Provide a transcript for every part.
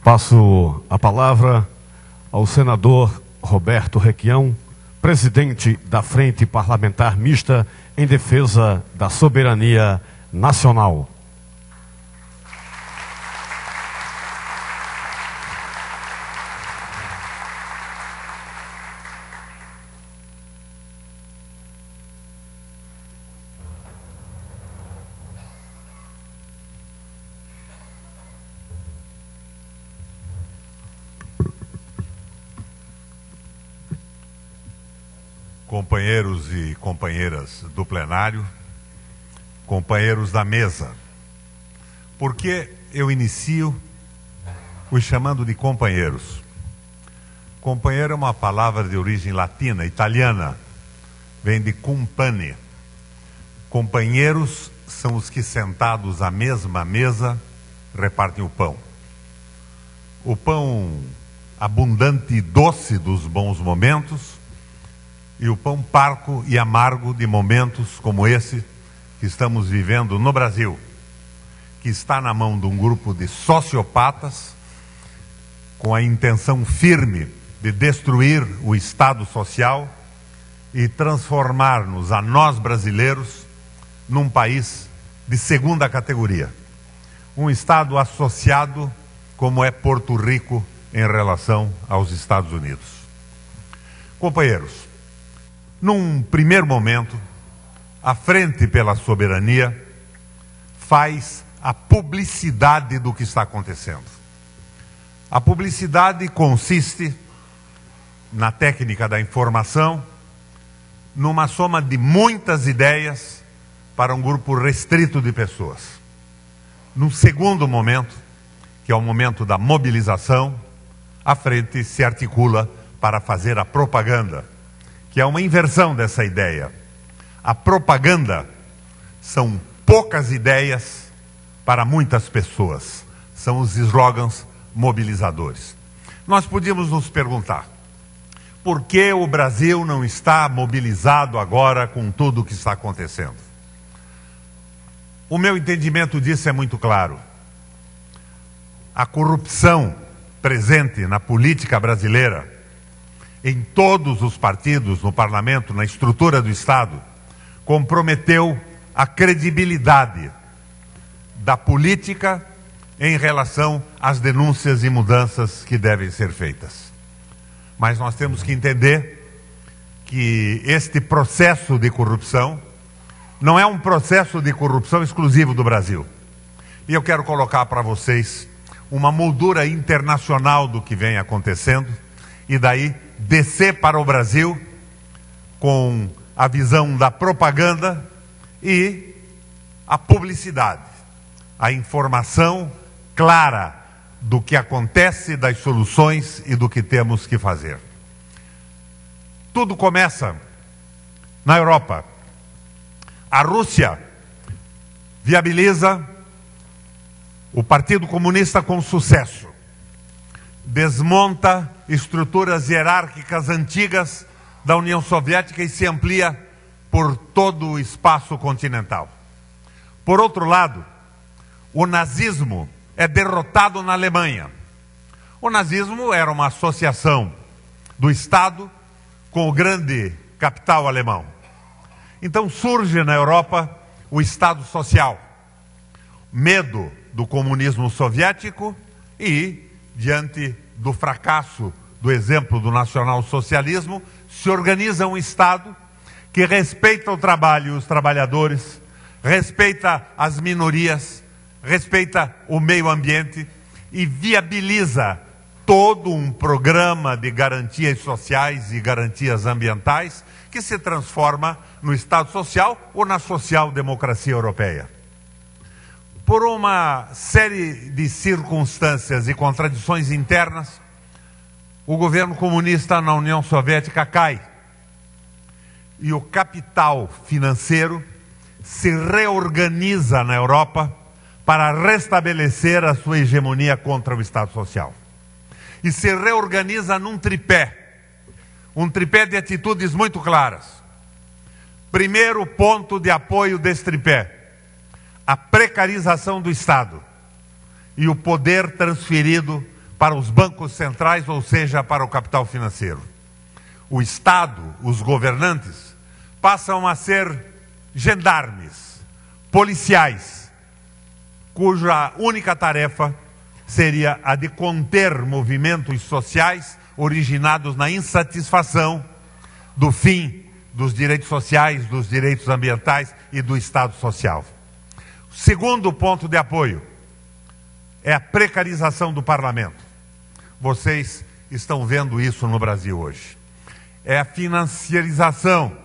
Passo a palavra ao senador Roberto Requião, presidente da Frente Parlamentar Mista em Defesa da Soberania Nacional. Companheiros e companheiras do plenário, companheiros da mesa, por que eu inicio os chamando de companheiros? Companheiro é uma palavra de origem latina, italiana, vem de compane. Companheiros são os que sentados à mesma mesa repartem o pão. O pão abundante e doce dos bons momentos, e o pão parco e amargo de momentos como esse que estamos vivendo no Brasil, que está na mão de um grupo de sociopatas com a intenção firme de destruir o Estado social e transformar-nos, a nós brasileiros, num país de segunda categoria. Um Estado associado como é Porto Rico em relação aos Estados Unidos. Companheiros, num primeiro momento, a Frente pela Soberania faz a publicidade do que está acontecendo. A publicidade consiste, na técnica da informação, numa soma de muitas ideias para um grupo restrito de pessoas. Num segundo momento, que é o momento da mobilização, a Frente se articula para fazer a propaganda, que é uma inversão dessa ideia. A propaganda são poucas ideias para muitas pessoas. São os slogans mobilizadores. Nós podíamos nos perguntar, por que o Brasil não está mobilizado agora com tudo o que está acontecendo? O meu entendimento disso é muito claro. A corrupção presente na política brasileira, em todos os partidos, no parlamento, na estrutura do Estado, comprometeu a credibilidade da política em relação às denúncias e mudanças que devem ser feitas. Mas nós temos que entender que este processo de corrupção não é um processo de corrupção exclusivo do Brasil. E eu quero colocar para vocês uma moldura internacional do que vem acontecendo e daí descer para o Brasil com a visão da propaganda e a publicidade, a informação clara do que acontece, das soluções e do que temos que fazer. Tudo começa na Europa. A Rússia viabiliza o Partido Comunista com sucesso. Desmonta estruturas hierárquicas antigas da União Soviética e se amplia por todo o espaço continental. Por outro lado, o nazismo é derrotado na Alemanha. O nazismo era uma associação do Estado com o grande capital alemão. Então surge na Europa o Estado Social. Medo do comunismo soviético e, diante do fracasso do exemplo do nacionalsocialismo, se organiza um Estado que respeita o trabalho e os trabalhadores, respeita as minorias, respeita o meio ambiente e viabiliza todo um programa de garantias sociais e garantias ambientais que se transforma no Estado Social ou na social-democracia europeia. Por uma série de circunstâncias e contradições internas, o governo comunista na União Soviética cai. E o capital financeiro se reorganiza na Europa para restabelecer a sua hegemonia contra o Estado Social. E se reorganiza num tripé. Um tripé de atitudes muito claras. Primeiro ponto de apoio desse tripé: a precarização do Estado e o poder transferido para os bancos centrais, ou seja, para o capital financeiro. O Estado, os governantes, passam a ser gendarmes, policiais, cuja única tarefa seria a de conter movimentos sociais originados na insatisfação do fim dos direitos sociais, dos direitos ambientais e do Estado social. O segundo ponto de apoio é a precarização do parlamento. Vocês estão vendo isso no Brasil hoje. É a financiarização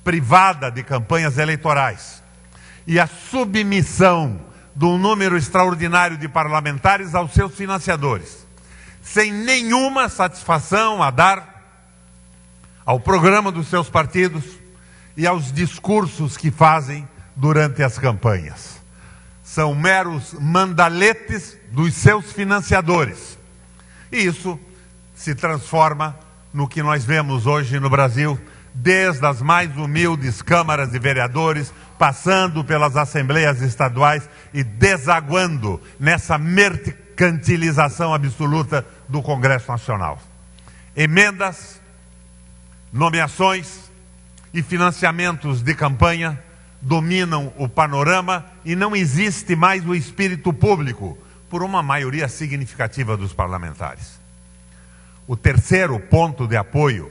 privada de campanhas eleitorais e a submissão de um número extraordinário de parlamentares aos seus financiadores, sem nenhuma satisfação a dar ao programa dos seus partidos e aos discursos que fazem durante as campanhas. São meros mandaletes dos seus financiadores. E isso se transforma no que nós vemos hoje no Brasil, desde as mais humildes câmaras de vereadores, passando pelas assembleias estaduais e desaguando nessa mercantilização absoluta do Congresso Nacional. Emendas, nomeações e financiamentos de campanha dominam o panorama e não existe mais o espírito público por uma maioria significativa dos parlamentares. O terceiro ponto de apoio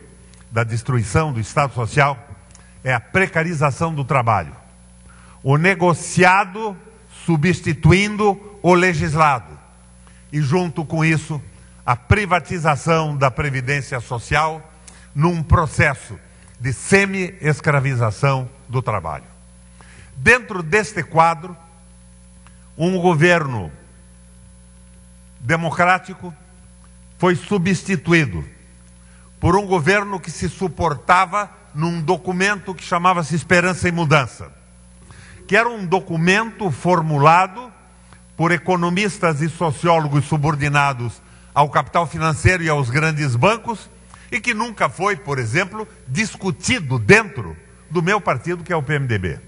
da destruição do Estado Social é a precarização do trabalho. O negociado substituindo o legislado. E junto com isso, a privatização da Previdência Social num processo de semi-escravização do trabalho. Dentro deste quadro, um governo democrático foi substituído por um governo que se suportava num documento que chamava-se Esperança e Mudança, que era um documento formulado por economistas e sociólogos subordinados ao capital financeiro e aos grandes bancos e que nunca foi, por exemplo, discutido dentro do meu partido, que é o PMDB.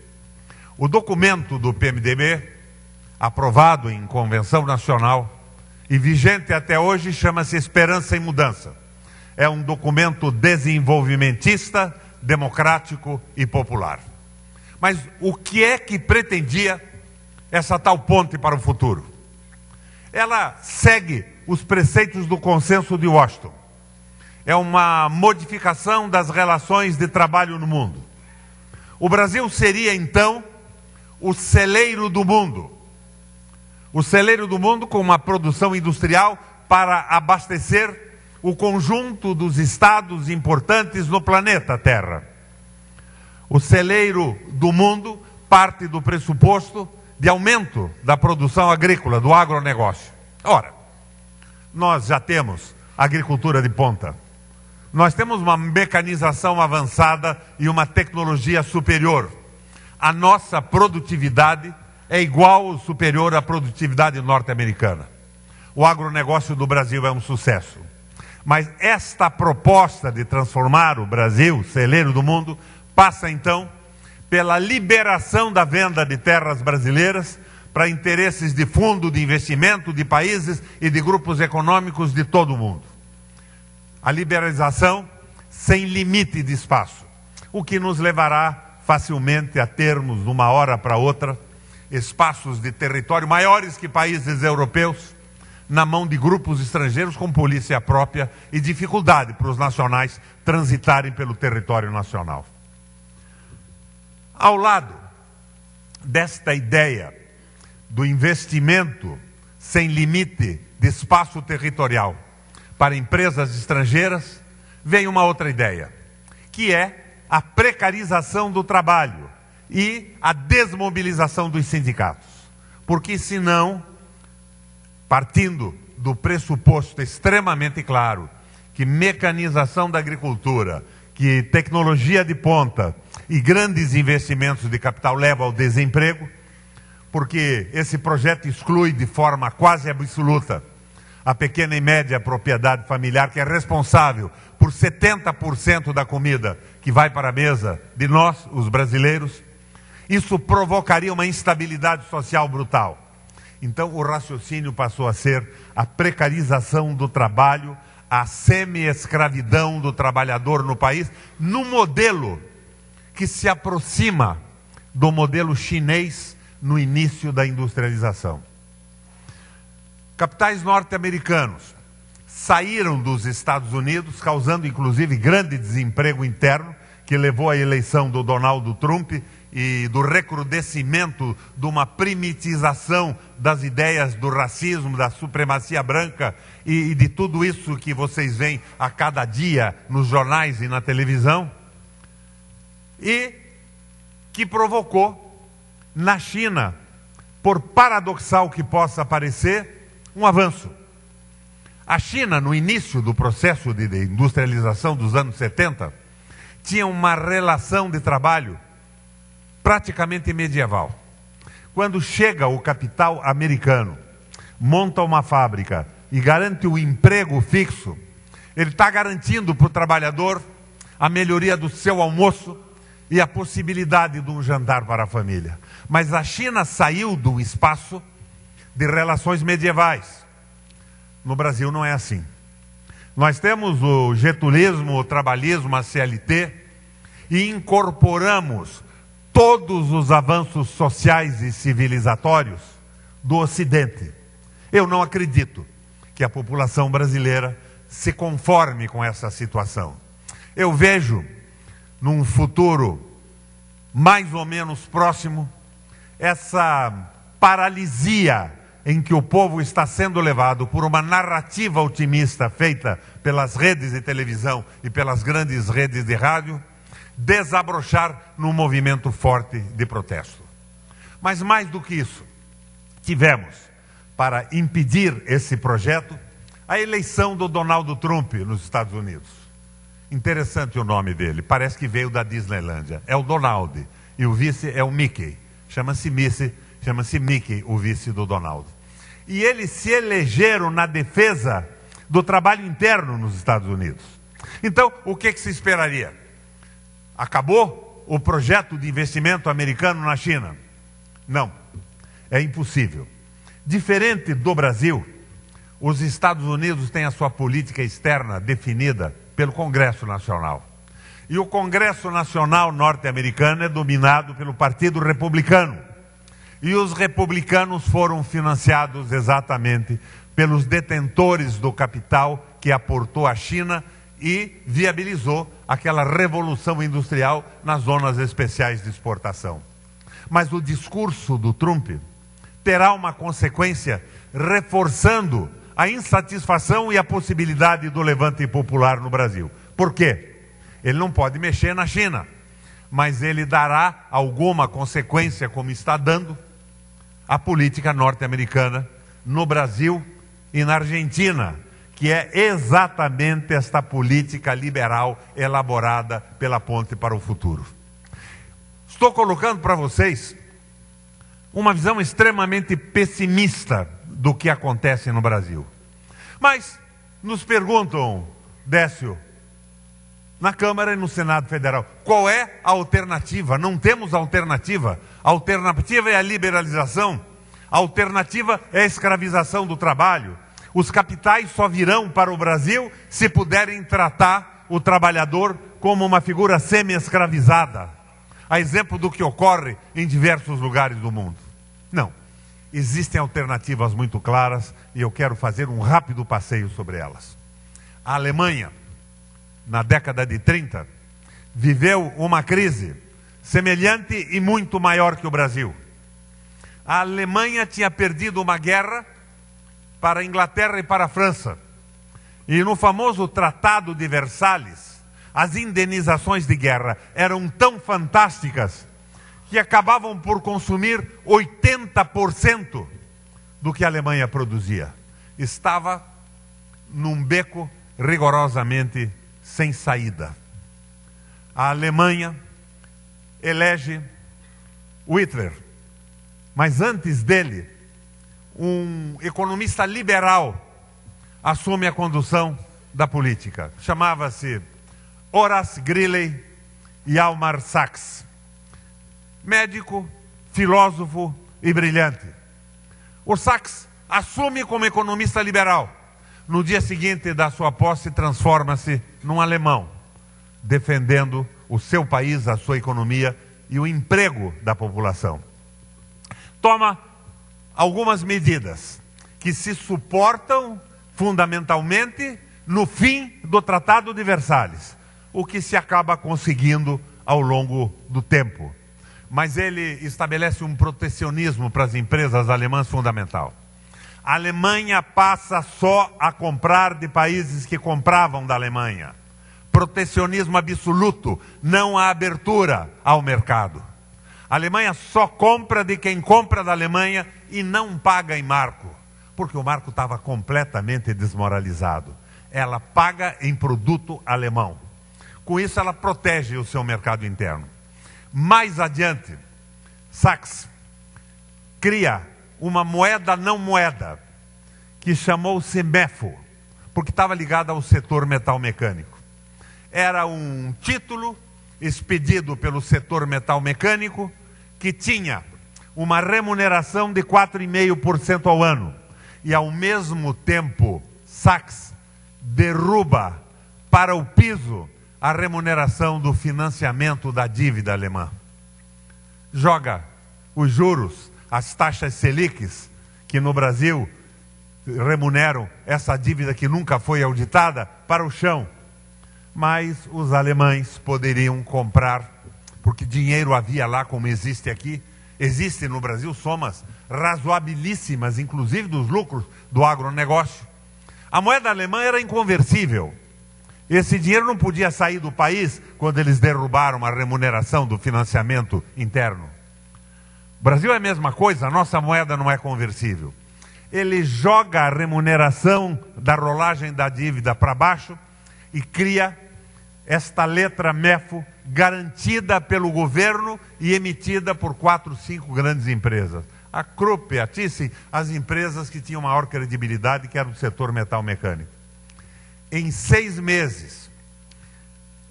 O documento do PMDB, aprovado em convenção nacional e vigente até hoje, chama-se Esperança e Mudança. É um documento desenvolvimentista, democrático e popular. Mas o que é que pretendia essa tal ponte para o futuro? Ela segue os preceitos do Consenso de Washington. É uma modificação das relações de trabalho no mundo. O Brasil seria, então, o celeiro do mundo. O celeiro do mundo com uma produção industrial para abastecer o conjunto dos estados importantes no planeta Terra. O celeiro do mundo parte do pressuposto de aumento da produção agrícola, do agronegócio. Ora, nós já temos agricultura de ponta. Nós temos uma mecanização avançada e uma tecnologia superior. A nossa produtividade é igual ou superior à produtividade norte-americana. O agronegócio do Brasil é um sucesso. Mas esta proposta de transformar o Brasil, celeiro do mundo, passa então pela liberação da venda de terras brasileiras para interesses de fundo de investimento de países e de grupos econômicos de todo o mundo. A liberalização sem limite de espaço, o que nos levará facilmente a termos, de uma hora para outra, espaços de território maiores que países europeus, na mão de grupos estrangeiros com polícia própria e dificuldade para os nacionais transitarem pelo território nacional. Ao lado desta ideia do investimento sem limite de espaço territorial para empresas estrangeiras, vem uma outra ideia, que é a precarização do trabalho e a desmobilização dos sindicatos. Porque senão, partindo do pressuposto extremamente claro que mecanização da agricultura, que tecnologia de ponta e grandes investimentos de capital levam ao desemprego, porque esse projeto exclui de forma quase absoluta a pequena e média propriedade familiar, que é responsável por 70% da comida que vai para a mesa de nós, os brasileiros. Isso provocaria uma instabilidade social brutal. Então o raciocínio passou a ser a precarização do trabalho, a semi-escravidão do trabalhador no país, num modelo que se aproxima do modelo chinês no início da industrialização. Capitais norte-americanos saíram dos Estados Unidos, causando inclusive grande desemprego interno, que levou à eleição do Donald Trump e do recrudescimento de uma primitização das ideias do racismo, da supremacia branca e de tudo isso que vocês veem a cada dia nos jornais e na televisão, e que provocou na China, por paradoxal que possa parecer, um avanço. A China, no início do processo de industrialização dos anos 70, tinha uma relação de trabalho praticamente medieval. Quando chega o capital americano, monta uma fábrica e garante o emprego fixo, ele está garantindo para o trabalhador a melhoria do seu almoço e a possibilidade de um jantar para a família. Mas a China saiu do espaço de relações medievais. No Brasil não é assim. Nós temos o getulismo, o trabalhismo, a CLT, e incorporamos todos os avanços sociais e civilizatórios do Ocidente. Eu não acredito que a população brasileira se conforme com essa situação. Eu vejo, num futuro mais ou menos próximo, essa paralisia em que o povo está sendo levado por uma narrativa otimista feita pelas redes de televisão e pelas grandes redes de rádio, desabrochar num movimento forte de protesto. Mas mais do que isso, tivemos, para impedir esse projeto, a eleição do Donald Trump nos Estados Unidos. Interessante o nome dele, parece que veio da Disneylândia. É o Donald e o vice é o Mickey. Chama-se Mickey, o vice do Donald. E eles se elegeram na defesa do trabalho interno nos Estados Unidos. Então, o que se esperaria? Acabou o projeto de investimento americano na China? Não, é impossível. Diferente do Brasil, os Estados Unidos têm a sua política externa definida pelo Congresso Nacional. E o Congresso Nacional norte-americano é dominado pelo Partido Republicano. E os republicanos foram financiados exatamente pelos detentores do capital que aportou a China e viabilizou aquela revolução industrial nas zonas especiais de exportação. Mas o discurso do Trump terá uma consequência reforçando a insatisfação e a possibilidade do levante popular no Brasil. Por quê? Ele não pode mexer na China, mas ele dará alguma consequência, como está dando, à política norte-americana no Brasil e na Argentina, que é exatamente esta política liberal elaborada pela Ponte para o Futuro. Estou colocando para vocês uma visão extremamente pessimista do que acontece no Brasil. Mas nos perguntam, Décio, na Câmara e no Senado Federal, qual é a alternativa? Não temos alternativa. A alternativa é a liberalização. A alternativa é a escravização do trabalho. Os capitais só virão para o Brasil se puderem tratar o trabalhador como uma figura semi-escravizada. A exemplo do que ocorre em diversos lugares do mundo. Não. Existem alternativas muito claras e eu quero fazer um rápido passeio sobre elas. A Alemanha, na década de 30, viveu uma crise semelhante e muito maior que o Brasil. A Alemanha tinha perdido uma guerra para a Inglaterra e para a França. E no famoso Tratado de Versalhes, as indenizações de guerra eram tão fantásticas que acabavam por consumir 80% do que a Alemanha produzia. Estava num beco rigorosamente sem saída. A Alemanha elege Hitler, mas antes dele, um economista liberal assume a condução da política. Chamava-se Horace Greeley Hjalmar Sachs. Médico, filósofo e brilhante. O Sachs assume como economista liberal. No dia seguinte da sua posse, transforma-se num alemão, defendendo o seu país, a sua economia e o emprego da população. Toma algumas medidas que se suportam fundamentalmente no fim do Tratado de Versalhes, o que se acaba conseguindo ao longo do tempo. Mas ele estabelece um protecionismo para as empresas alemãs fundamental. A Alemanha passa só a comprar de países que compravam da Alemanha. Protecionismo absoluto, não há abertura ao mercado. A Alemanha só compra de quem compra da Alemanha e não paga em marco, porque o marco estava completamente desmoralizado. Ela paga em produto alemão. Com isso, ela protege o seu mercado interno. Mais adiante, Sachs cria uma moeda não moeda, que chamou-se MEFO, porque estava ligada ao setor metal-mecânico. Era um título expedido pelo setor metal-mecânico que tinha uma remuneração de 4,5% ao ano. E, ao mesmo tempo, Sachs derruba para o piso a remuneração do financiamento da dívida alemã. Joga os juros, as taxas Selics, que no Brasil remuneram essa dívida que nunca foi auditada, para o chão. Mas os alemães poderiam comprar, porque dinheiro havia lá como existe aqui. Existe no Brasil somas razoabilíssimas, inclusive dos lucros do agronegócio. A moeda alemã era inconversível. Esse dinheiro não podia sair do país quando eles derrubaram a remuneração do financiamento interno. O Brasil é a mesma coisa, a nossa moeda não é conversível. Ele joga a remuneração da rolagem da dívida para baixo e cria esta letra MEFO, garantida pelo governo e emitida por 4, 5 grandes empresas. A Krupp, a Thyssen, as empresas que tinham maior credibilidade, que era o setor metal-mecânico. Em 6 meses,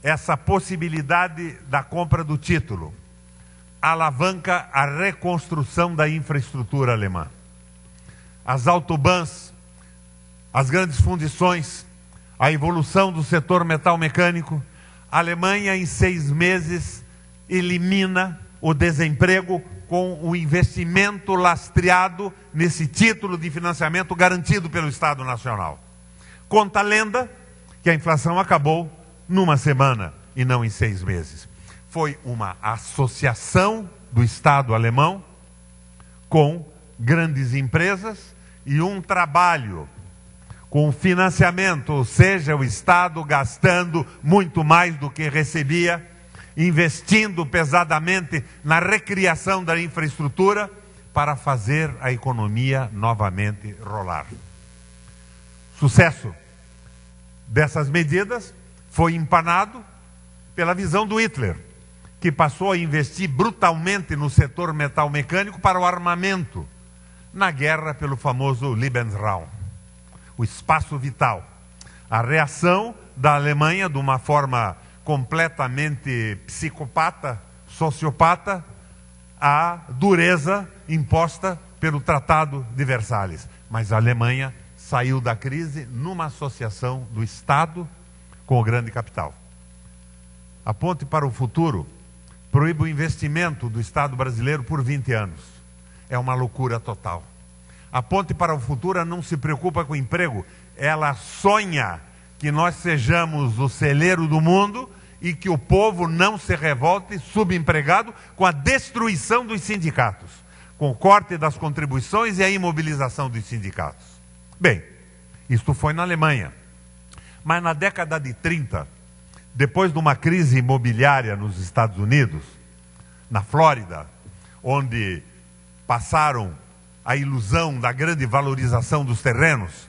essa possibilidade da compra do título alavanca a reconstrução da infraestrutura alemã. As autobahns, as grandes fundições, a evolução do setor metal-mecânico. A Alemanha, em 6 meses, elimina o desemprego com o investimento lastreado nesse título de financiamento garantido pelo Estado Nacional. Conta a lenda que a inflação acabou numa semana e não em 6 meses. Foi uma associação do Estado alemão com grandes empresas e um trabalho com financiamento, ou seja, o Estado gastando muito mais do que recebia, investindo pesadamente na recriação da infraestrutura para fazer a economia novamente rolar. Sucesso dessas medidas foi empanado pela visão do Hitler, que passou a investir brutalmente no setor metal-mecânico para o armamento, na guerra pelo famoso Lebensraum, o espaço vital. A reação da Alemanha, de uma forma completamente psicopata, sociopata, à dureza imposta pelo Tratado de Versalhes. Mas a Alemanha saiu da crise numa associação do Estado com o grande capital. A ponte para o futuro proíbe o investimento do Estado brasileiro por 20 anos. É uma loucura total. A ponte para o futuro não se preocupa com o emprego, ela sonha que nós sejamos o celeiro do mundo e que o povo não se revolte subempregado com a destruição dos sindicatos, com o corte das contribuições e a imobilização dos sindicatos. Bem, isto foi na Alemanha. Mas na década de 30, depois de uma crise imobiliária nos Estados Unidos, na Flórida, onde passaram a ilusão da grande valorização dos terrenos,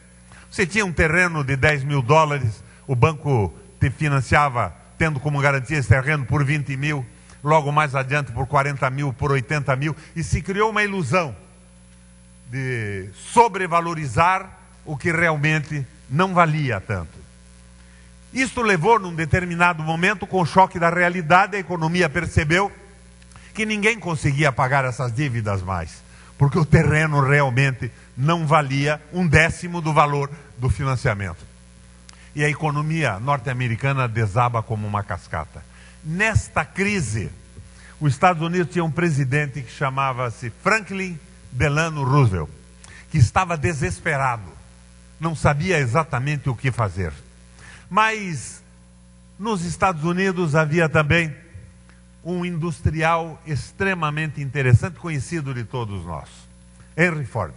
você tinha um terreno de 10 mil dólares, o banco te financiava tendo como garantia esse terreno por 20 mil, logo mais adiante por 40 mil, por 80 mil, e se criou uma ilusão de sobrevalorizar o que realmente não valia tanto. Isto levou, num determinado momento, com o choque da realidade, a economia percebeu que ninguém conseguia pagar essas dívidas mais. porque o terreno realmente não valia 1/10 do valor do financiamento. E a economia norte-americana desaba como uma cascata. Nesta crise, os Estados Unidos tinha um presidente que chamava-se Franklin Delano Roosevelt, que estava desesperado, não sabia exatamente o que fazer. Mas nos Estados Unidos havia também um industrial extremamente interessante, conhecido de todos nós, Henry Ford,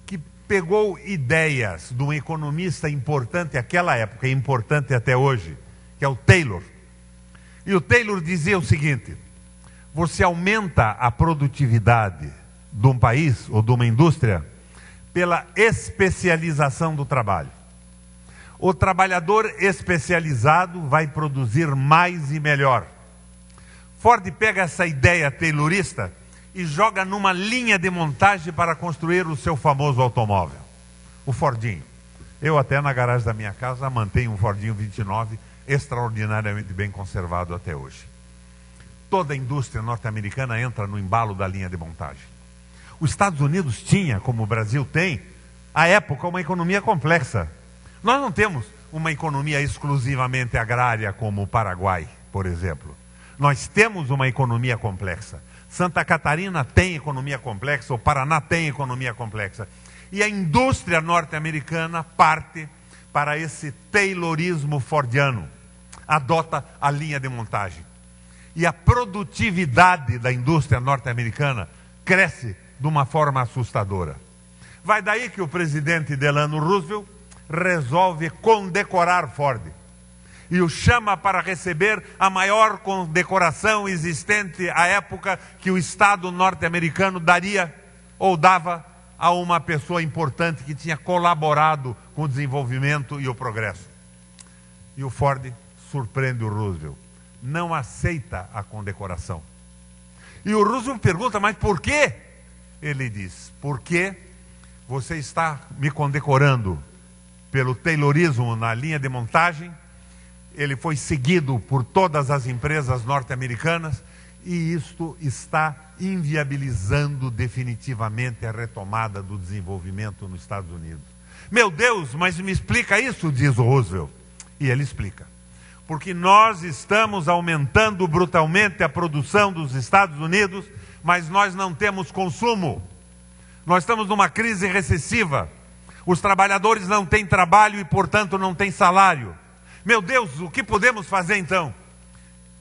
que pegou ideias de um economista importante naquela época, importante até hoje, que é o Taylor. E o Taylor dizia o seguinte: você aumenta a produtividade de um país ou de uma indústria pela especialização do trabalho. O trabalhador especializado vai produzir mais e melhor. Ford pega essa ideia taylorista e joga numa linha de montagem para construir o seu famoso automóvel, o Fordinho. Eu até na garagem da minha casa mantenho um Fordinho 29 extraordinariamente bem conservado até hoje. Toda a indústria norte-americana entra no embalo da linha de montagem. Os Estados Unidos tinha, como o Brasil tem, à época, uma economia complexa. Nós não temos uma economia exclusivamente agrária como o Paraguai, por exemplo. Nós temos uma economia complexa. Santa Catarina tem economia complexa, o Paraná tem economia complexa. E a indústria norte-americana parte para esse taylorismo fordiano. Adota a linha de montagem. E a produtividade da indústria norte-americana cresce de uma forma assustadora. Vai daí que o presidente Delano Roosevelt resolve condecorar Ford e o chama para receber a maior condecoração existente à época, que o Estado norte-americano daria ou dava a uma pessoa importante que tinha colaborado com o desenvolvimento e o progresso. E o Ford surpreende o Roosevelt, não aceita a condecoração. E o Roosevelt pergunta: mas por quê? Ele diz: porque você está me condecorando pelo taylorismo na linha de montagem. Ele foi seguido por todas as empresas norte-americanas e isto está inviabilizando definitivamente a retomada do desenvolvimento nos Estados Unidos. Meu Deus, mas me explica isso, diz o Roosevelt. E ele explica: porque nós estamos aumentando brutalmente a produção dos Estados Unidos, mas nós não temos consumo. Nós estamos numa crise recessiva. Os trabalhadores não têm trabalho e, portanto, não têm salário. Meu Deus, o que podemos fazer então?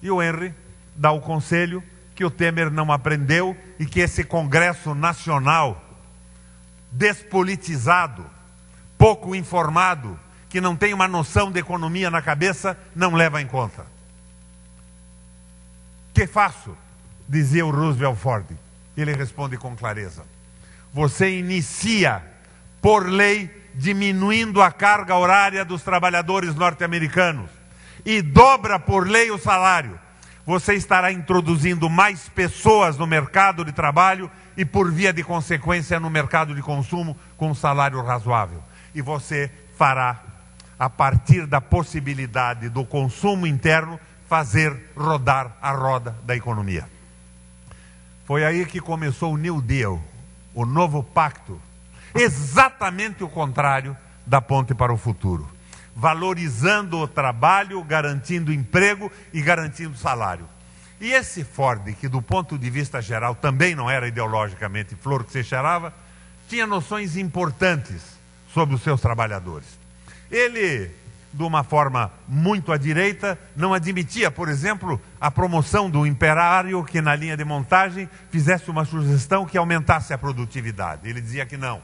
E o Henry dá o conselho que o Temer não aprendeu e que esse Congresso Nacional despolitizado, pouco informado, que não tem uma noção de economia na cabeça, não leva em conta. Que faço? Dizia o Roosevelt Ford. Ele responde com clareza: você inicia, por lei, diminuindo a carga horária dos trabalhadores norte-americanos e dobra por lei o salário. Você estará introduzindo mais pessoas no mercado de trabalho e, por via de consequência, no mercado de consumo com um salário razoável. E você fará, a partir da possibilidade do consumo interno, fazer rodar a roda da economia. Foi aí que começou o New Deal, o novo pacto. Exatamente o contrário da ponte para o futuro. Valorizando o trabalho, garantindo emprego e garantindo salário. E esse Ford, que do ponto de vista geral também não era ideologicamente flor que se cheirava, tinha noções importantes sobre os seus trabalhadores. Ele, de uma forma muito à direita, não admitia, por exemplo, a promoção do imperário que na linha de montagem fizesse uma sugestão que aumentasse a produtividade. Ele dizia que não,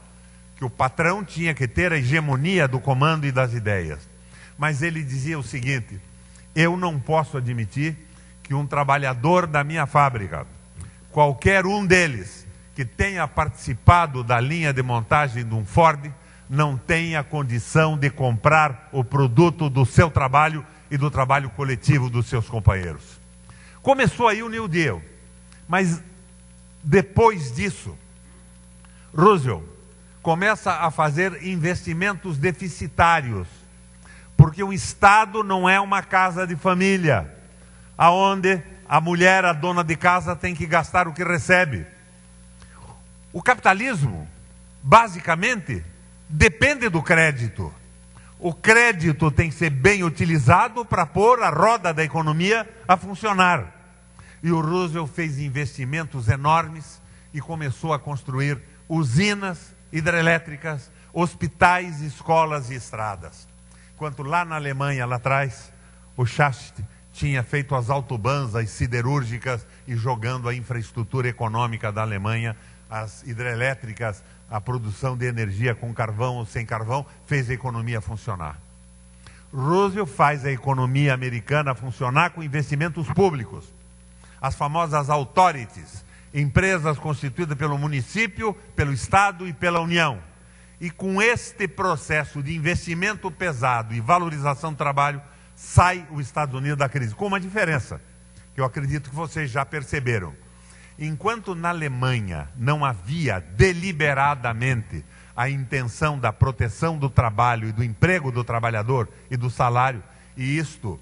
que o patrão tinha que ter a hegemonia do comando e das ideias. Mas ele dizia o seguinte: eu não posso admitir que um trabalhador da minha fábrica, qualquer um deles que tenha participado da linha de montagem de um Ford, não tenha condição de comprar o produto do seu trabalho e do trabalho coletivo dos seus companheiros. Começou aí o New Deal, mas depois disso, Roosevelt começa a fazer investimentos deficitários, porque o Estado não é uma casa de família, aonde a mulher, a dona de casa, tem que gastar o que recebe. O capitalismo, basicamente, depende do crédito. O crédito tem que ser bem utilizado para pôr a roda da economia a funcionar. E o Roosevelt fez investimentos enormes e começou a construir usinas hidrelétricas, hospitais, escolas e estradas. Enquanto lá na Alemanha, lá atrás, o Schacht tinha feito as autobahns, as siderúrgicas e jogando a infraestrutura econômica da Alemanha, as hidrelétricas, a produção de energia com carvão ou sem carvão, fez a economia funcionar. Roosevelt faz a economia americana funcionar com investimentos públicos. As famosas authorities, empresas constituídas pelo município, pelo Estado e pela União. E com este processo de investimento pesado e valorização do trabalho, sai os Estados Unidos da crise. Com uma diferença, que eu acredito que vocês já perceberam. Enquanto na Alemanha não havia deliberadamente a intenção da proteção do trabalho e do emprego do trabalhador e do salário, e isto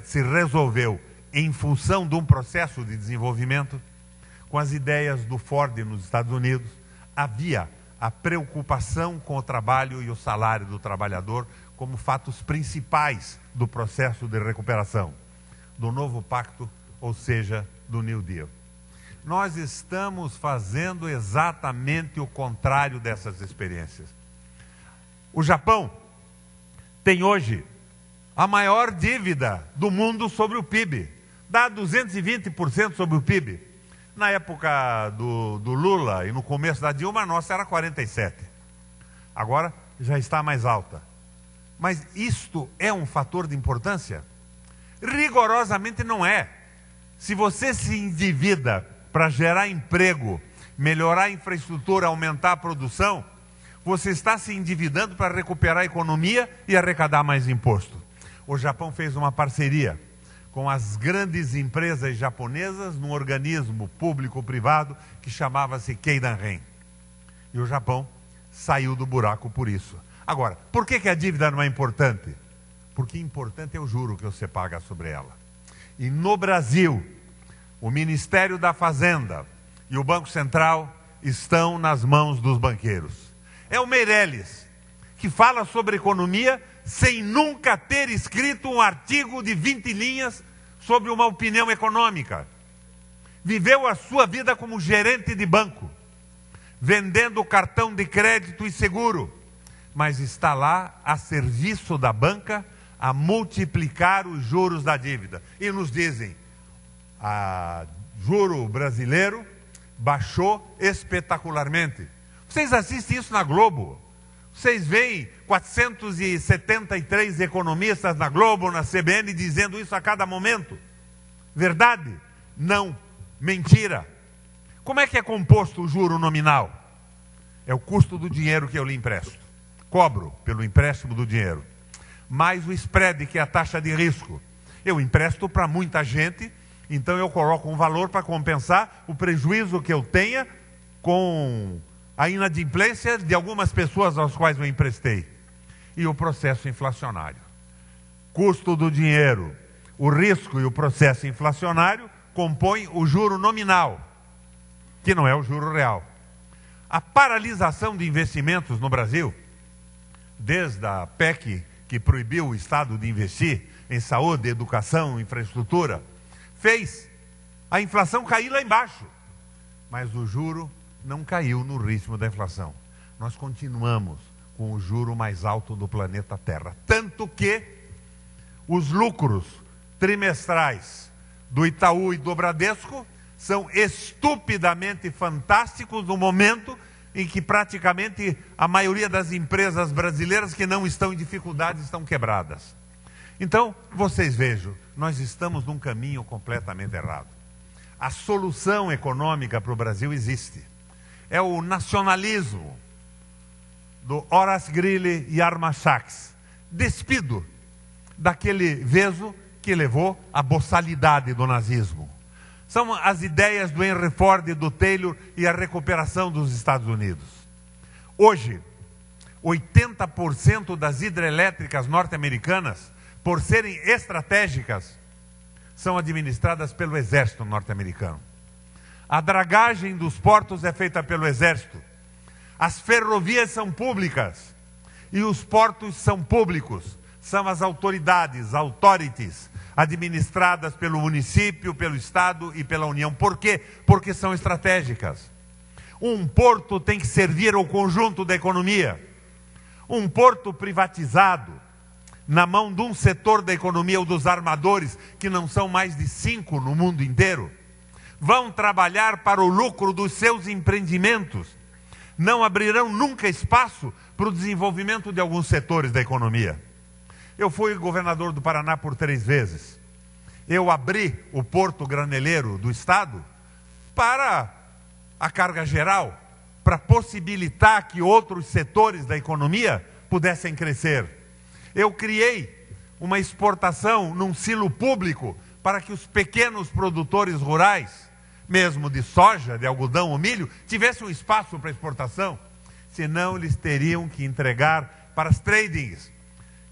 se resolveu em função de um processo de desenvolvimento, com as ideias do Ford nos Estados Unidos, havia a preocupação com o trabalho e o salário do trabalhador como fatos principais do processo de recuperação, do novo pacto, ou seja, do New Deal. Nós estamos fazendo exatamente o contrário dessas experiências. O Japão tem hoje a maior dívida do mundo sobre o PIB. Dá 220% sobre o PIB. Na época do Lula e no começo da Dilma, a nossa era 47%. Agora já está mais alta. Mas isto é um fator de importância? Rigorosamente não é. Se você se endivida para gerar emprego, melhorar a infraestrutura, aumentar a produção, você está se endividando para recuperar a economia e arrecadar mais imposto. O Japão fez uma parceria com as grandes empresas japonesas num organismo público-privado que chamava-se Keidanren. E o Japão saiu do buraco por isso. Agora, por que a dívida não é importante? Porque importante é o juro que você paga sobre ela. E no Brasil, o Ministério da Fazenda e o Banco Central estão nas mãos dos banqueiros. É o Meirelles, que fala sobre economia sem nunca ter escrito um artigo de 20 linhas sobre uma opinião econômica. Viveu a sua vida como gerente de banco, vendendo cartão de crédito e seguro, mas está lá a serviço da banca a multiplicar os juros da dívida. E nos dizem, o juro brasileiro baixou espetacularmente. Vocês assistem isso na Globo. Vocês veem 473 economistas na Globo, na CBN, dizendo isso a cada momento. Verdade? Não. Mentira. Como é que é composto o juro nominal? É o custo do dinheiro que eu lhe empresto. Cobro pelo empréstimo do dinheiro. Mais o spread, que é a taxa de risco. Eu empresto para muita gente, então eu coloco um valor para compensar o prejuízo que eu tenha com a inadimplência de algumas pessoas às quais eu emprestei. E o processo inflacionário. Custo do dinheiro, o risco e o processo inflacionário compõem o juro nominal, que não é o juro real. A paralisação de investimentos no Brasil, desde a PEC que proibiu o Estado de investir em saúde, educação, infraestrutura, fez a inflação cair lá embaixo. Mas o juro não caiu no ritmo da inflação. Nós continuamos com o juro mais alto do planeta Terra. Tanto que os lucros trimestrais do Itaú e do Bradesco são estupidamente fantásticos no momento em que praticamente a maioria das empresas brasileiras que não estão em dificuldades estão quebradas. Então, vocês vejam, nós estamos num caminho completamente errado. A solução econômica para o Brasil existe. É o nacionalismo do Horace Greeley e Armand Sachs, despido daquele veso que levou à boçalidade do nazismo. São as ideias do Henry Ford e do Taylor e a recuperação dos Estados Unidos. Hoje, 80% das hidrelétricas norte-americanas, por serem estratégicas, são administradas pelo exército norte-americano. A dragagem dos portos é feita pelo Exército. As ferrovias são públicas e os portos são públicos. São as autoridades, authorities, administradas pelo município, pelo Estado e pela União. Por quê? Porque são estratégicas. Um porto tem que servir ao conjunto da economia. Um porto privatizado, na mão de um setor da economia, ou dos armadores, que não são mais de 5 no mundo inteiro, vão trabalhar para o lucro dos seus empreendimentos. Não abrirão nunca espaço para o desenvolvimento de alguns setores da economia. Eu fui governador do Paraná por 3 vezes. Eu abri o porto graneleiro do Estado para a carga geral, para possibilitar que outros setores da economia pudessem crescer. Eu criei uma exportação num silo público para que os pequenos produtores rurais, mesmo de soja, de algodão ou milho, tivessem um espaço para exportação. Senão eles teriam que entregar para as tradings,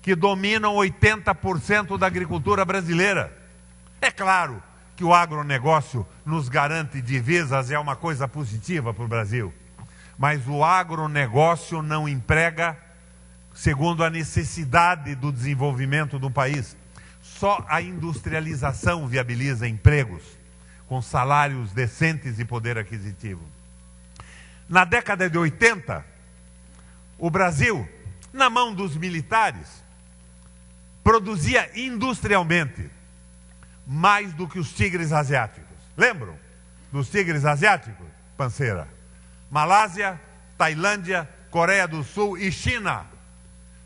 que dominam 80% da agricultura brasileira. É claro que o agronegócio nos garante divisas, é uma coisa positiva para o Brasil. Mas o agronegócio não emprega segundo a necessidade do desenvolvimento do país. Só a industrialização viabiliza empregos com salários decentes e poder aquisitivo. Na década de 80, o Brasil, na mão dos militares, produzia industrialmente mais do que os tigres asiáticos. Lembram dos tigres asiáticos, Panceira? Malásia, Tailândia, Coreia do Sul e China.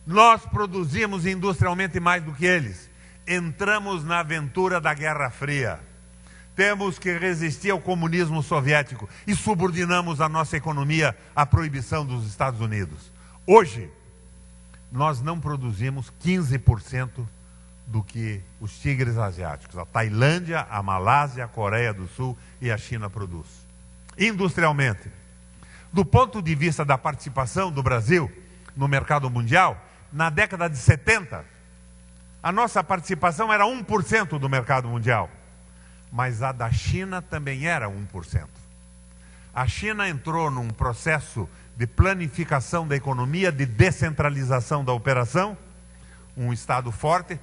Nós produzimos industrialmente mais do que eles. Entramos na aventura da Guerra Fria. Temos que resistir ao comunismo soviético e subordinamos a nossa economia à proibição dos Estados Unidos. Hoje, nós não produzimos 15% do que os tigres asiáticos. A Tailândia, a Malásia, a Coreia do Sul e a China produz. Industrialmente. Do ponto de vista da participação do Brasil no mercado mundial, na década de 70, a nossa participação era 1% do mercado mundial. Mas a da China também era 1%. A China entrou num processo de planificação da economia, de descentralização da operação, um Estado forte.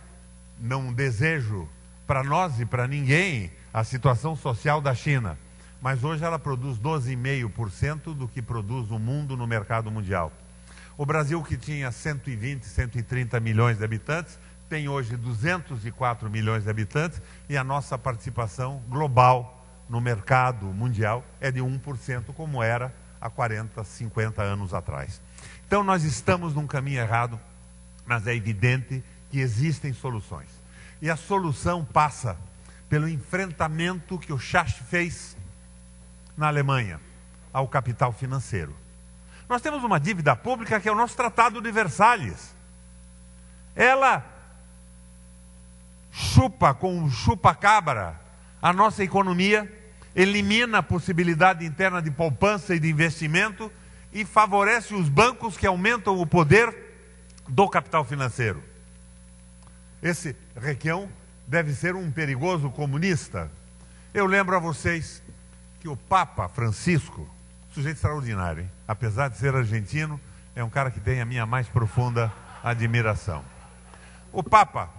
Não desejo para nós e para ninguém a situação social da China, mas hoje ela produz 12,5% do que produz o mundo no mercado mundial. O Brasil, que tinha 120, 130 milhões de habitantes, tem hoje 204 milhões de habitantes e a nossa participação global no mercado mundial é de 1%, como era há 40, 50 anos atrás. Então nós estamos num caminho errado, mas é evidente que existem soluções. E a solução passa pelo enfrentamento que o Schacht fez na Alemanha ao capital financeiro. Nós temos uma dívida pública que é o nosso Tratado de Versalhes. Ela chupa com um chupa-cabra a nossa economia, elimina a possibilidade interna de poupança e de investimento e favorece os bancos que aumentam o poder do capital financeiro. Esse Requião deve ser um perigoso comunista. Eu lembro a vocês que o Papa Francisco, sujeito extraordinário, hein? Apesar de ser argentino, é um cara que tem a minha mais profunda admiração. O Papa,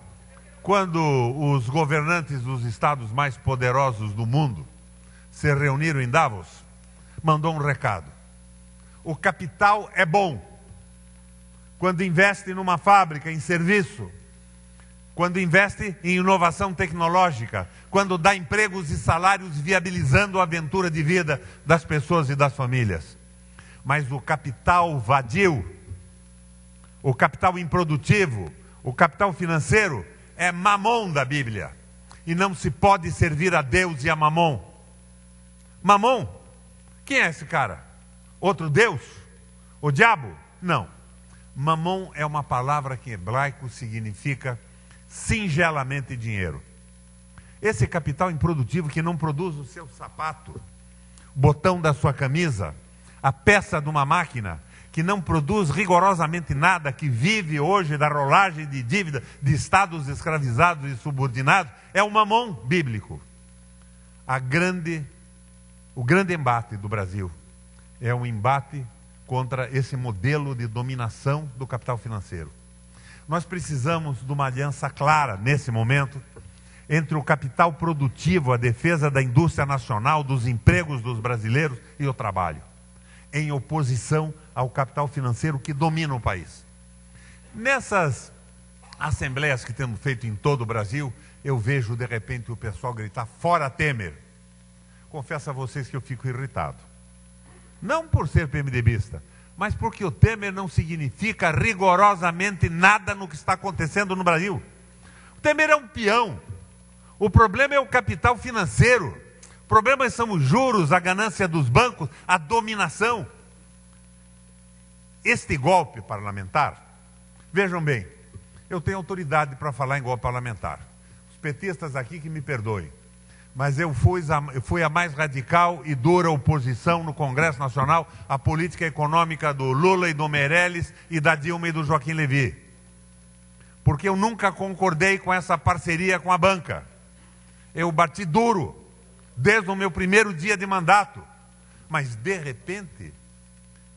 quando os governantes dos estados mais poderosos do mundo se reuniram em Davos, mandou um recado. O capital é bom quando investe numa fábrica, em serviço, quando investe em inovação tecnológica, quando dá empregos e salários viabilizando a aventura de vida das pessoas e das famílias. Mas o capital vadio, o capital improdutivo, o capital financeiro é mamon da Bíblia. E não se pode servir a Deus e a mamon. Mamon? Quem é esse cara? Outro Deus? O diabo? Não. Mamon é uma palavra que em hebraico significa singelamente dinheiro. Esse capital improdutivo que não produz o seu sapato, o botão da sua camisa, a peça de uma máquina, que não produz rigorosamente nada, que vive hoje da rolagem de dívida de estados escravizados e subordinados, é o mamon bíblico. A grande O grande embate do Brasil é um embate contra esse modelo de dominação do capital financeiro. Nós precisamos de uma aliança clara, nesse momento, entre o capital produtivo, a defesa da indústria nacional, dos empregos dos brasileiros e o trabalho, em oposição ao capital financeiro que domina o país. Nessas assembleias que temos feito em todo o Brasil, eu vejo de repente o pessoal gritar: fora Temer. Confesso a vocês que eu fico irritado. Não por ser PMDBista, mas porque o Temer não significa rigorosamente nada no que está acontecendo no Brasil. O Temer é um peão. O problema é o capital financeiro. O problema são os juros, a ganância dos bancos, a dominação. Este golpe parlamentar, vejam bem, eu tenho autoridade para falar em golpe parlamentar. Os petistas aqui que me perdoem, mas eu fui a mais radical e dura oposição no Congresso Nacional à política econômica do Lula e do Meirelles e da Dilma e do Joaquim Levy. Porque eu nunca concordei com essa parceria com a banca. Eu bati duro, desde o meu primeiro dia de mandato. Mas, de repente,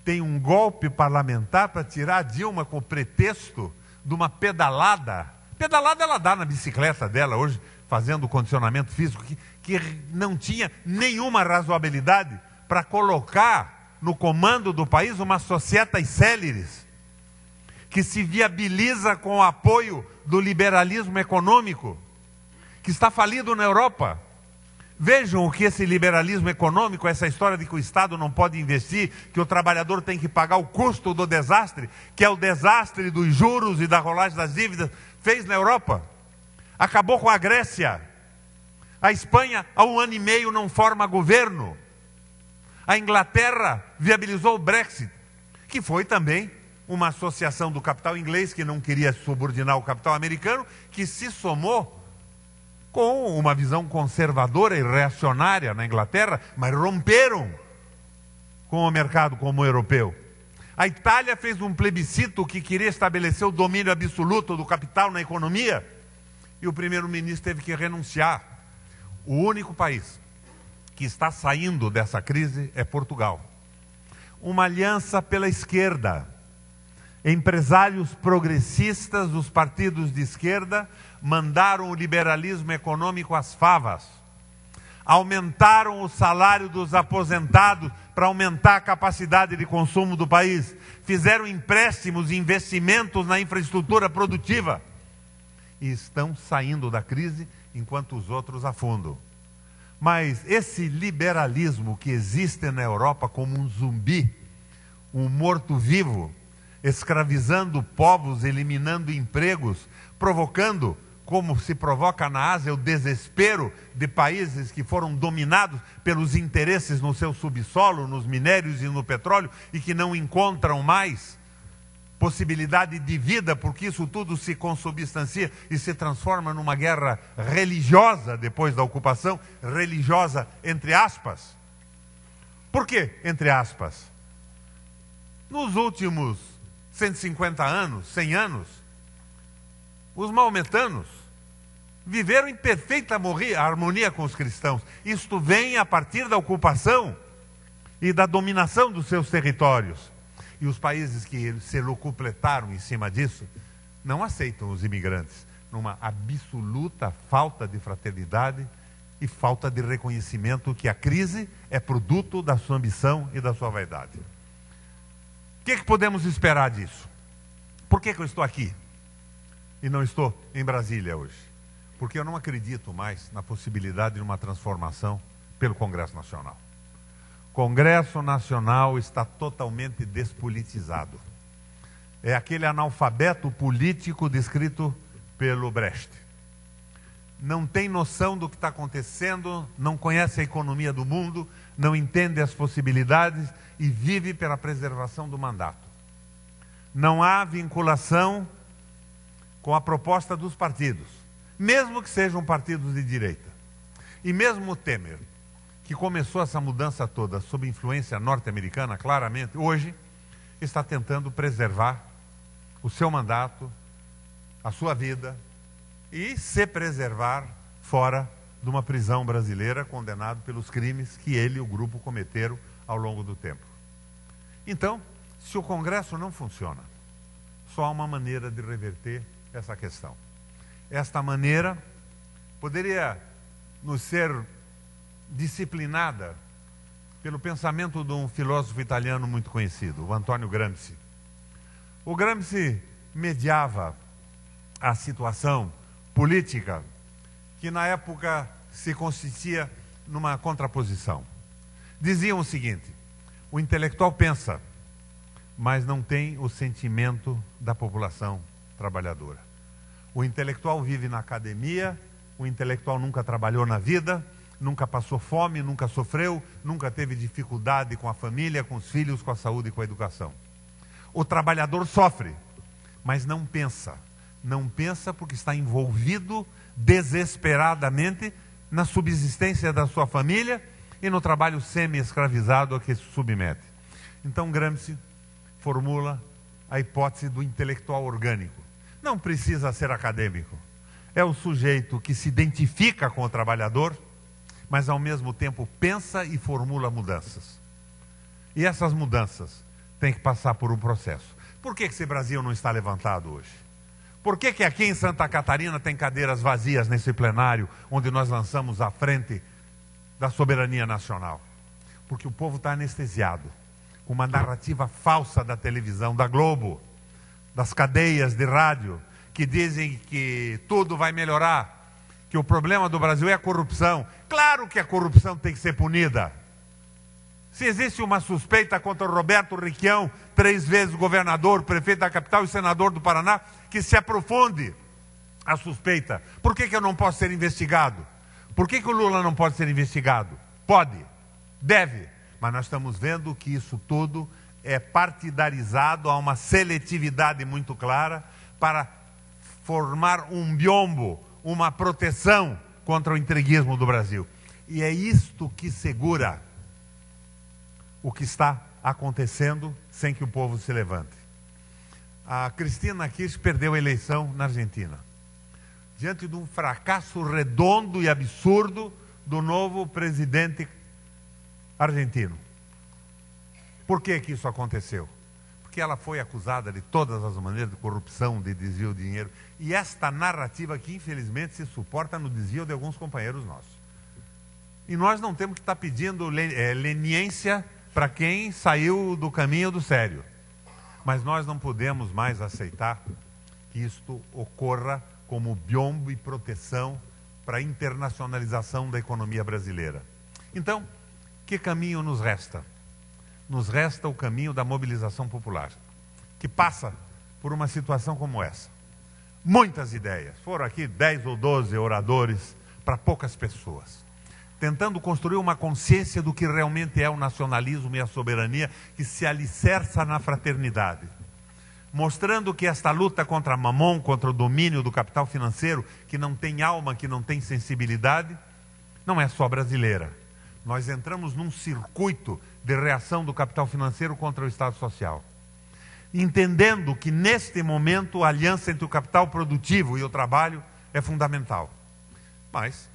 tem um golpe parlamentar para tirar a Dilma com o pretexto de uma pedalada. Pedalada ela dá na bicicleta dela hoje, fazendo condicionamento físico, que não tinha nenhuma razoabilidade para colocar no comando do país uma societas céleres, que se viabiliza com o apoio do liberalismo econômico, que está falido na Europa. Vejam o que esse liberalismo econômico, essa história de que o Estado não pode investir, que o trabalhador tem que pagar o custo do desastre, que é o desastre dos juros e da rolagem das dívidas, fez na Europa. Acabou com a Grécia. A Espanha, há 1 ano e meio, não forma governo. A Inglaterra viabilizou o Brexit, que foi também uma associação do capital inglês que não queria subordinar o capital americano, que se somou com uma visão conservadora e reacionária na Inglaterra, mas romperam com o mercado como o europeu. A Itália fez um plebiscito que queria estabelecer o domínio absoluto do capital na economia, e o primeiro-ministro teve que renunciar. O único país que está saindo dessa crise é Portugal. Uma aliança pela esquerda. Empresários progressistas dos partidos de esquerda mandaram o liberalismo econômico às favas. Aumentaram o salário dos aposentados para aumentar a capacidade de consumo do país. Fizeram empréstimos e investimentos na infraestrutura produtiva. E estão saindo da crise enquanto os outros afundam. Mas esse liberalismo que existe na Europa como um zumbi, um morto-vivo, escravizando povos, eliminando empregos, provocando, como se provoca na Ásia, o desespero de países que foram dominados pelos interesses no seu subsolo, nos minérios e no petróleo, e que não encontram mais possibilidade de vida, porque isso tudo se consubstancia e se transforma numa guerra religiosa depois da ocupação, religiosa entre aspas. Por quê entre aspas? Nos últimos 150 anos, 100 anos, os maometanos viveram em perfeita harmonia com os cristãos. Isto vem a partir da ocupação e da dominação dos seus territórios. E os países que se locupletaram em cima disso não aceitam os imigrantes, numa absoluta falta de fraternidade e falta de reconhecimento que a crise é produto da sua ambição e da sua vaidade. O que podemos esperar disso? Por que eu estou aqui e não estou em Brasília hoje? Porque eu não acredito mais na possibilidade de uma transformação pelo Congresso Nacional. O Congresso Nacional está totalmente despolitizado. É aquele analfabeto político descrito pelo Brecht. Não tem noção do que está acontecendo, não conhece a economia do mundo, não entende as possibilidades e vive pela preservação do mandato. Não há vinculação com a proposta dos partidos, mesmo que sejam partidos de direita. E mesmo o Temer, que começou essa mudança toda sob influência norte-americana, claramente, hoje está tentando preservar o seu mandato, a sua vida e se preservar fora de uma prisão brasileira, condenado pelos crimes que ele e o grupo cometeram ao longo do tempo. Então, se o Congresso não funciona, só há uma maneira de reverter essa questão. Esta maneira poderia nos ser disciplinada pelo pensamento de um filósofo italiano muito conhecido, o Antônio Gramsci. O Gramsci mediava a situação política que na época se consistia numa contraposição. Diziam o seguinte: o intelectual pensa, mas não tem o sentimento da população trabalhadora. O intelectual vive na academia, o intelectual nunca trabalhou na vida, nunca passou fome, nunca sofreu, nunca teve dificuldade com a família, com os filhos, com a saúde e com a educação. O trabalhador sofre, mas não pensa. Não pensa porque está envolvido desesperadamente na subsistência da sua família e no trabalho semi-escravizado a que se submete. Então Gramsci formula a hipótese do intelectual orgânico. Não precisa ser acadêmico. É o sujeito que se identifica com o trabalhador, mas ao mesmo tempo pensa e formula mudanças. E essas mudanças têm que passar por um processo. Por que esse Brasil não está levantado hoje? Por que aqui em Santa Catarina tem cadeiras vazias nesse plenário, onde nós lançamos a frente da soberania nacional? Porque o povo está anestesiado com uma narrativa falsa da televisão, da Globo, das cadeias de rádio, que dizem que tudo vai melhorar, que o problema do Brasil é a corrupção. Claro que a corrupção tem que ser punida. Se existe uma suspeita contra o Roberto Requião, 3 vezes governador, prefeito da capital e senador do Paraná, que se aprofunde a suspeita. Por que eu não posso ser investigado? Por que o Lula não pode ser investigado? Pode, deve, mas nós estamos vendo que isso tudo é partidarizado, há uma seletividade muito clara para formar um biombo, uma proteção contra o entreguismo do Brasil. E é isto que segura o que está acontecendo sem que o povo se levante. A Cristina Kirchner perdeu a eleição na Argentina, diante de um fracasso redondo e absurdo do novo presidente argentino. Por que isso aconteceu? Porque ela foi acusada de todas as maneiras de corrupção, de desvio de dinheiro. E esta narrativa que infelizmente se suporta no desvio de alguns companheiros nossos. E nós não temos que estar pedindo leniência para quem saiu do caminho do sério. Mas nós não podemos mais aceitar que isto ocorra como biombo e proteção para a internacionalização da economia brasileira. Então, que caminho nos resta? Nos resta o caminho da mobilização popular, que passa por uma situação como essa. Muitas ideias, foram aqui 10 ou 12 oradores para poucas pessoas, tentando construir uma consciência do que realmente é o nacionalismo e a soberania, que se alicerça na fraternidade. Mostrando que esta luta contra a mamon, contra o domínio do capital financeiro, que não tem alma, que não tem sensibilidade, não é só brasileira. Nós entramos num circuito de reação do capital financeiro contra o Estado Social. Entendendo que neste momento a aliança entre o capital produtivo e o trabalho é fundamental. Mas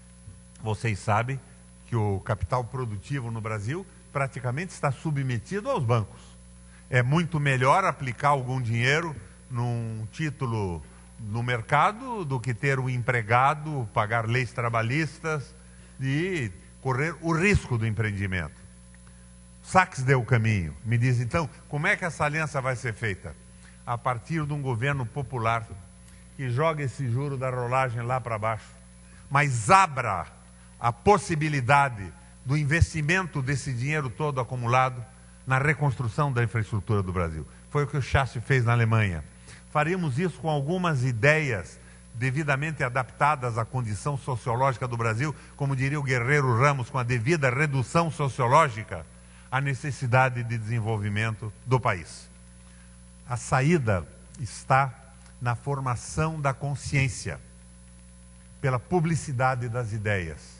vocês sabem que o capital produtivo no Brasil praticamente está submetido aos bancos. É muito melhor aplicar algum dinheiro num título no mercado do que ter um empregado, pagar leis trabalhistas e correr o risco do empreendimento. Sachs deu o caminho. Me diz então, como é que essa aliança vai ser feita? A partir de um governo popular que joga esse juro da rolagem lá para baixo, mas abra a possibilidade do investimento desse dinheiro todo acumulado na reconstrução da infraestrutura do Brasil. Foi o que o Schacht fez na Alemanha. Faríamos isso com algumas ideias devidamente adaptadas à condição sociológica do Brasil, como diria o Guerreiro Ramos, com a devida redução sociológica à necessidade de desenvolvimento do país. A saída está na formação da consciência, pela publicidade das ideias,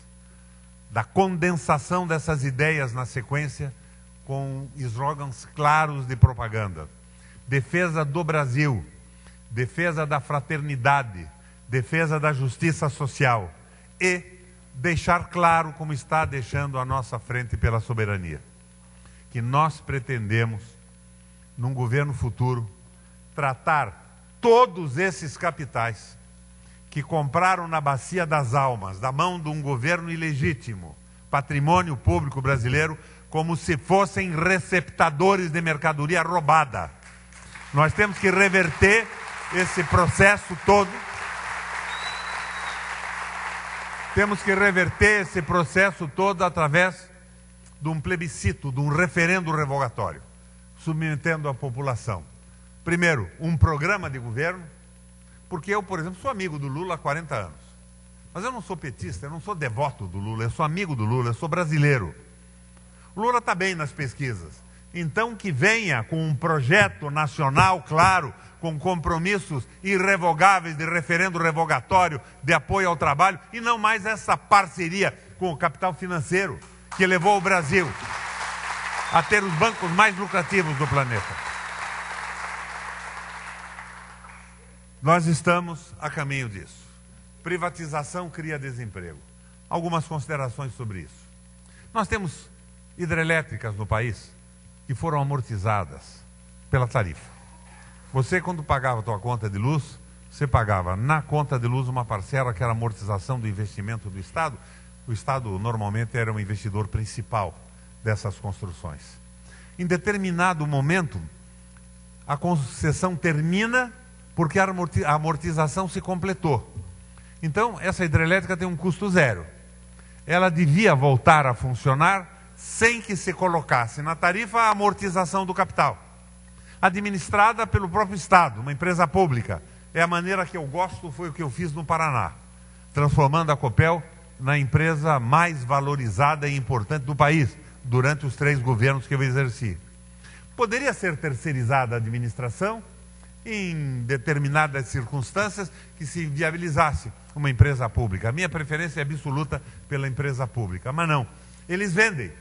da condensação dessas ideias na sequência com slogans claros de propaganda. Defesa do Brasil, defesa da fraternidade, defesa da justiça social e deixar claro, como está deixando a nossa frente pela soberania, que nós pretendemos, num governo futuro, tratar todos esses capitais que compraram na bacia das almas, da mão de um governo ilegítimo, patrimônio público brasileiro, como se fossem receptadores de mercadoria roubada. Nós temos que reverter esse processo todo. Temos que reverter esse processo todo através de um plebiscito, de um referendo revogatório, submetendo a população. Primeiro, um programa de governo, porque eu, por exemplo, sou amigo do Lula há 40 anos. Mas eu não sou petista, eu não sou devoto do Lula, eu sou amigo do Lula, eu sou brasileiro. O Lula está bem nas pesquisas. Então que venha com um projeto nacional claro, com compromissos irrevogáveis de referendo revogatório, de apoio ao trabalho, e não mais essa parceria com o capital financeiro, que levou o Brasil a ter os bancos mais lucrativos do planeta. Nós estamos a caminho disso. Privatização cria desemprego. Algumas considerações sobre isso. Nós temos hidrelétricas no país que foram amortizadas pela tarifa. Você, quando pagava a tua conta de luz, você pagava na conta de luz uma parcela que era a amortização do investimento do Estado. O Estado normalmente era o investidor principal dessas construções. Em determinado momento, a concessão termina porque a amortização se completou. Então, essa hidrelétrica tem um custo zero. Ela devia voltar a funcionar sem que se colocasse na tarifa a amortização do capital, administrada pelo próprio Estado, uma empresa pública. É a maneira que eu gosto, foi o que eu fiz no Paraná, transformando a Copel na empresa mais valorizada e importante do país, durante os 3 governos que eu exerci. Poderia ser terceirizada a administração, em determinadas circunstâncias, que se viabilizasse uma empresa pública. A minha preferência é absoluta pela empresa pública, mas não. Eles vendem.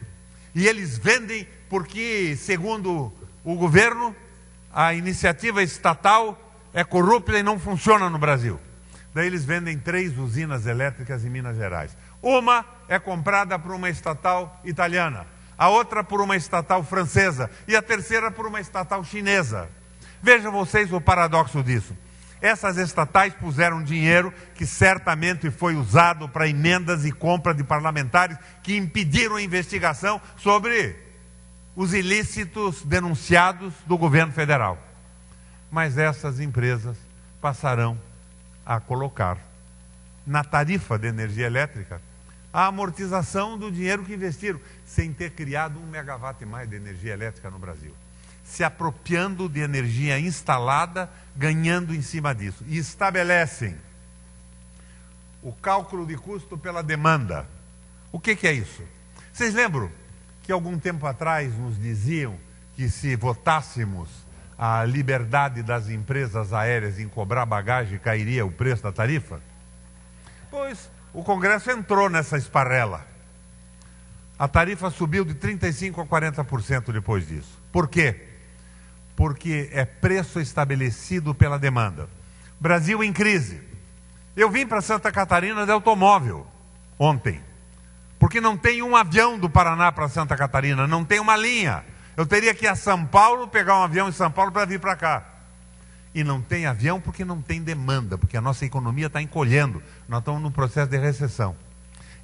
E eles vendem porque, segundo o governo, a iniciativa estatal é corrupta e não funciona no Brasil. Daí eles vendem 3 usinas elétricas em Minas Gerais. Uma é comprada por uma estatal italiana, a outra por uma estatal francesa e a terceira por uma estatal chinesa. Vejam vocês o paradoxo disso. Essas estatais puseram dinheiro que certamente foi usado para emendas e compra de parlamentares que impediram a investigação sobre os ilícitos denunciados do governo federal. Mas essas empresas passarão a colocar na tarifa de energia elétrica a amortização do dinheiro que investiram, sem ter criado 1 megawatt e mais de energia elétrica no Brasil. Se apropriando de energia instalada, ganhando em cima disso. E estabelecem o cálculo de custo pela demanda. O que é isso? Vocês lembram que algum tempo atrás nos diziam que se votássemos a liberdade das empresas aéreas em cobrar bagagem, cairia o preço da tarifa? Pois o Congresso entrou nessa esparrela. A tarifa subiu de 35% a 40% depois disso. Por quê? Porque é preço estabelecido pela demanda. Brasil em crise. Eu vim para Santa Catarina de automóvel ontem, porque não tem um avião do Paraná para Santa Catarina, não tem uma linha. Eu teria que ir a São Paulo, pegar um avião em São Paulo para vir para cá. E não tem avião porque não tem demanda, porque a nossa economia está encolhendo. Nós estamos num processo de recessão.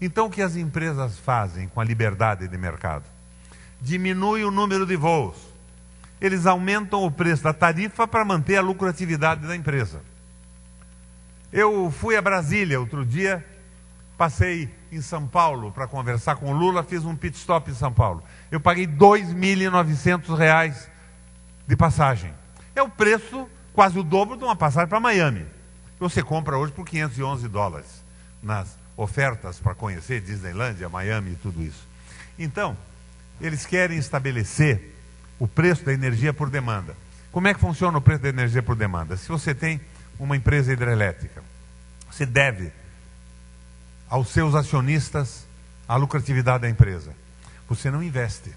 Então o que as empresas fazem com a liberdade de mercado? Diminui o número de voos. Eles aumentam o preço da tarifa para manter a lucratividade da empresa. Eu fui a Brasília outro dia, passei em São Paulo para conversar com o Lula, fiz um pit stop em São Paulo. Eu paguei R$ 2.900 de passagem. É o preço quase o dobro de uma passagem para Miami. Você compra hoje por $511 nas ofertas para conhecer Disneylândia, Miami e tudo isso. Então, eles querem estabelecer o preço da energia por demanda. Como é que funciona o preço da energia por demanda? Se você tem uma empresa hidrelétrica, você deve aos seus acionistas a lucratividade da empresa. Você não investe.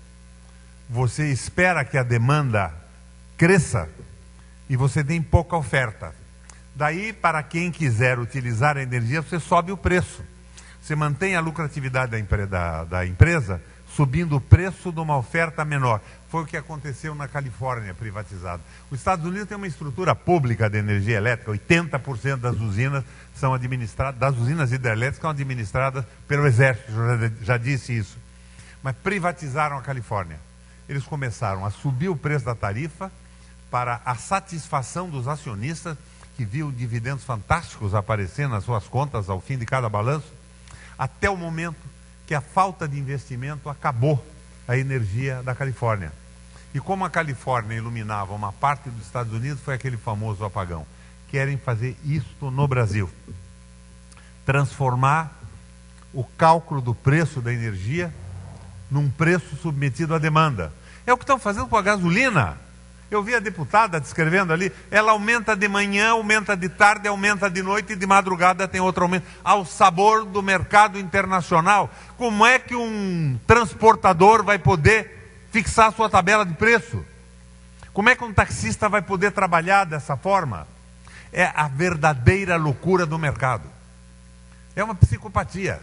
Você espera que a demanda cresça e você tem pouca oferta. Daí, para quem quiser utilizar a energia, você sobe o preço. Você mantém a lucratividade da empresa, subindo o preço de uma oferta menor. Foi o que aconteceu na Califórnia, privatizado. Os Estados Unidos tem uma estrutura pública de energia elétrica, 80% das usinas são administradas, das usinas hidrelétricas são administradas pelo Exército, já disse isso. Mas privatizaram a Califórnia. Eles começaram a subir o preço da tarifa para a satisfação dos acionistas, que viam dividendos fantásticos aparecer nas suas contas ao fim de cada balanço, até o momento que a falta de investimento acabou a energia da Califórnia. E como a Califórnia iluminava uma parte dos Estados Unidos, foi aquele famoso apagão. Querem fazer isto no Brasil. Transformar o cálculo do preço da energia num preço submetido à demanda. É o que estão fazendo com a gasolina. Eu vi a deputada descrevendo ali, ela aumenta de manhã, aumenta de tarde, aumenta de noite e de madrugada tem outro aumento. Ao sabor do mercado internacional. Como é que um transportador vai poder fixar a sua tabela de preço? Como é que um taxista vai poder trabalhar dessa forma? É a verdadeira loucura do mercado. É uma psicopatia.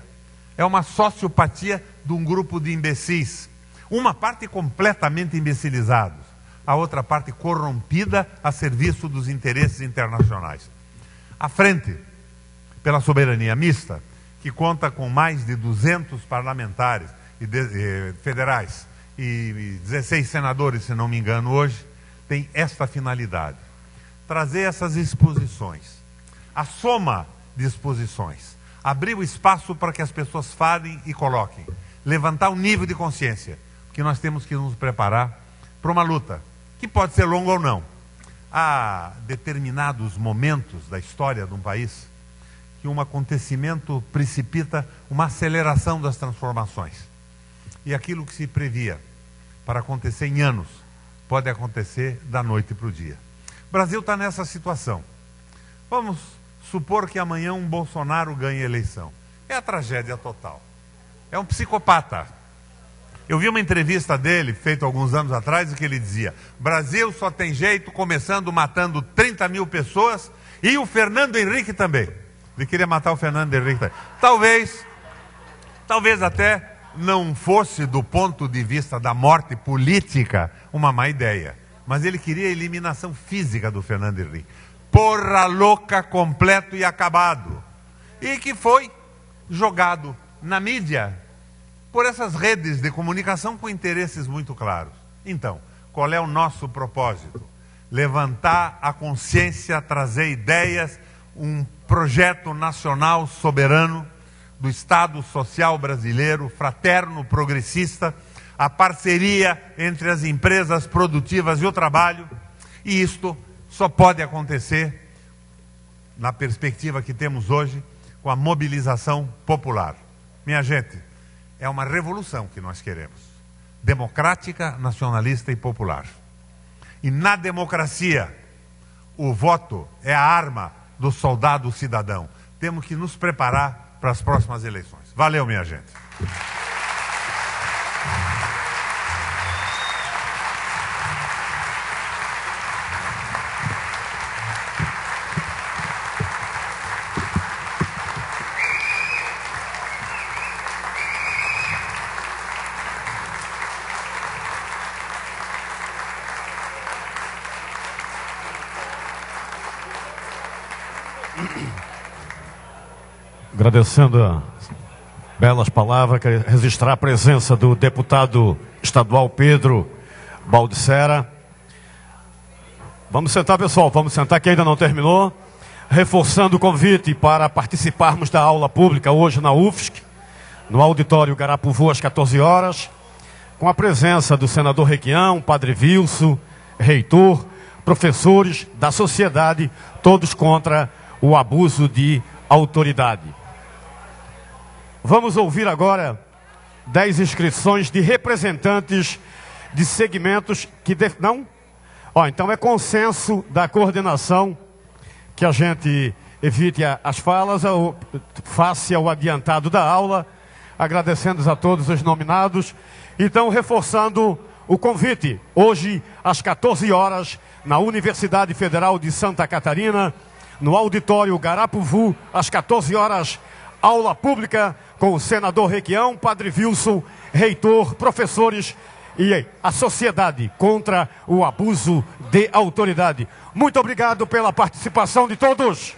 É uma sociopatia de um grupo de imbecis. Uma parte completamente imbecilizados. A outra parte corrompida a serviço dos interesses internacionais. A frente pela soberania mista, que conta com mais de 200 parlamentares federais e 16 senadores, se não me engano, hoje, tem esta finalidade: trazer essas exposições, a soma de exposições, abrir o espaço para que as pessoas falem e coloquem, levantar o nível de consciência, que nós temos que nos preparar para uma luta, que pode ser longa ou não. Há determinados momentos da história de um país que um acontecimento precipita uma aceleração das transformações. E aquilo que se previa para acontecer em anos, pode acontecer da noite para o dia. O Brasil está nessa situação. Vamos supor que amanhã um Bolsonaro ganhe a eleição. É a tragédia total. É um psicopata. Eu vi uma entrevista dele, feita alguns anos atrás, em que ele dizia: Brasil só tem jeito começando matando 30 mil pessoas, e o Fernando Henrique também. Ele queria matar o Fernando Henrique também. Talvez até não fosse, do ponto de vista da morte política, uma má ideia. Mas ele queria a eliminação física do Fernando Henrique. Porra louca, completo e acabado. E que foi jogado na mídia por essas redes de comunicação com interesses muito claros. Então, qual é o nosso propósito? Levantar a consciência, trazer ideias, um projeto nacional soberano do Estado Social brasileiro, fraterno, progressista, a parceria entre as empresas produtivas e o trabalho. E isto só pode acontecer, na perspectiva que temos hoje, com a mobilização popular. Minha gente, é uma revolução que nós queremos, democrática, nacionalista e popular. E na democracia, o voto é a arma do soldado cidadão. Temos que nos preparar para as próximas eleições. Valeu, minha gente. Agradecendo as belas palavras, quero registrar a presença do deputado estadual Pedro Baldissera. Vamos sentar, pessoal, vamos sentar, que ainda não terminou. Reforçando o convite para participarmos da aula pública hoje na UFSC, no auditório Garapuvu, às 14 horas, com a presença do senador Requião, padre Wilson, reitor, professores da sociedade, todos contra o abuso de autoridade. Vamos ouvir agora 10 inscrições de representantes de segmentos que... Não? Então é consenso da coordenação que a gente evite as falas, face ao adiantado da aula, agradecendo a todos os nominados. Então, reforçando o convite, hoje às 14 horas, na Universidade Federal de Santa Catarina, no auditório Garapuvu, às 14 horas, Aula pública com o senador Requião, Padre Wilson, reitor, professores e a sociedade contra o abuso de autoridade. Muito obrigado pela participação de todos.